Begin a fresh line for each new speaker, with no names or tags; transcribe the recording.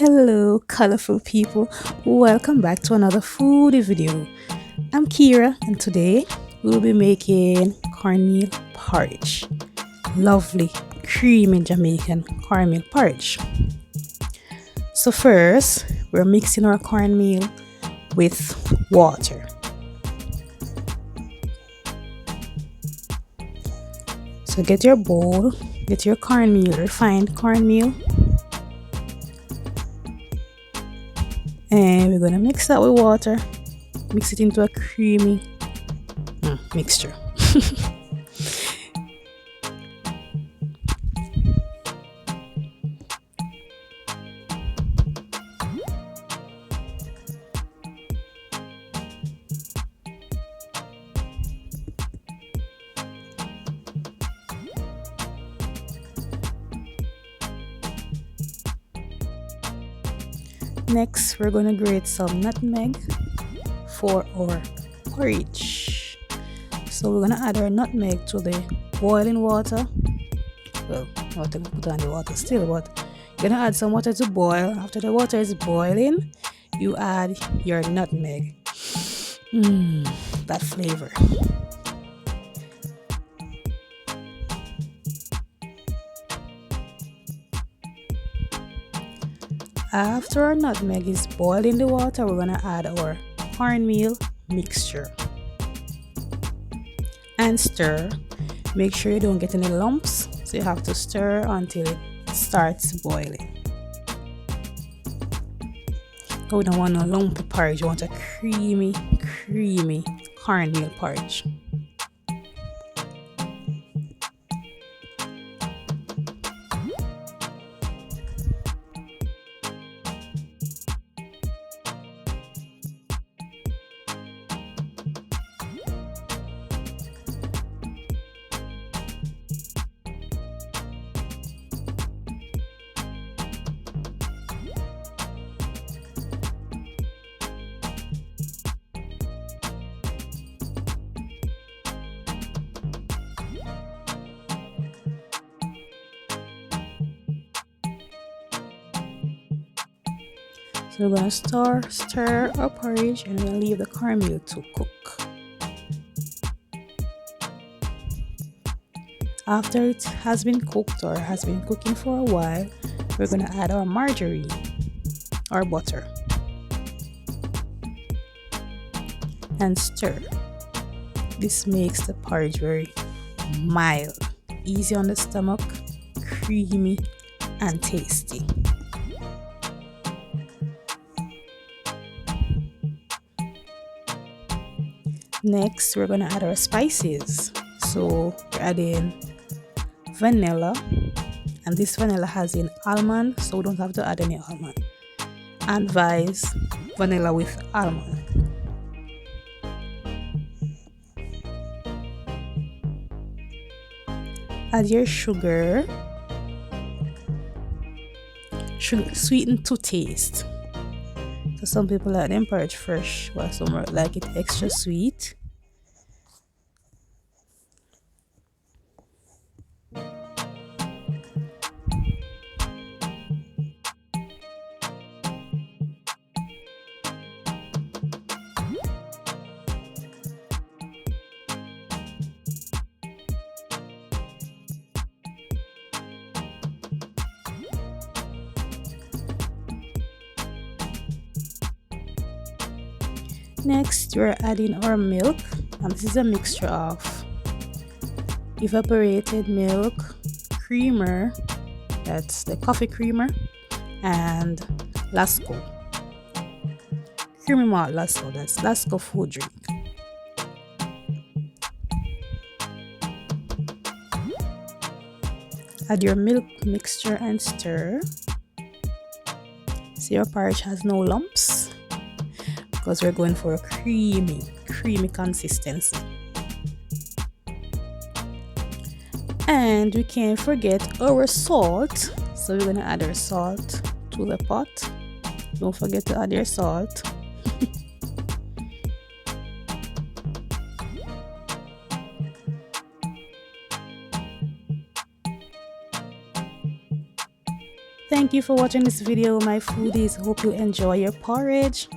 Hello, colorful people. Welcome back to another foodie video. I'm Kira, and today we'll be making cornmeal porridge. Lovely, creamy Jamaican cornmeal porridge. So, first, we're mixing our cornmeal with water. So, get your bowl, get your cornmeal, refined cornmeal, and we're gonna mix that with water. Mix it into a creamy mixture. Next, we're gonna grate some nutmeg for our porridge. So we're gonna add our nutmeg to the boiling water. Well, not to put on the water still, but you're gonna add some water to boil. After the water is boiling, you add your nutmeg. That flavor. After our nutmeg is boiled in the water, we're gonna add our cornmeal mixture and stir. Make sure you don't get any lumps, so you have to stir until it starts boiling. We don't want a lumpy porridge, you want a creamy cornmeal porridge. So we're gonna stir our porridge and we'll leave the cornmeal to cook. After it has been cooked or has been cooking for a while, we're gonna add our margarine or butter and stir. This makes the porridge very mild, easy on the stomach, creamy and tasty. Next, we're gonna add our spices. So we're adding vanilla, and this vanilla has an almond, so we don't have to add any almond. Advise vanilla with almond. Add your sugar, sweeten to taste. So some people like them porridge fresh, while some like it extra sweet. Next, we're adding our milk, and this is a mixture of evaporated milk, creamer, that's the coffee creamer, and Lasco. Creamy malt Lasco, that's Lasco food drink. Add your milk mixture and stir. See, your porridge has no lumps because we're going for a creamy consistency. And we can't forget our salt, so we're gonna add our salt to the pot. Don't forget to add your salt. thank you for watching this video, my foodies. Hope you enjoy your porridge.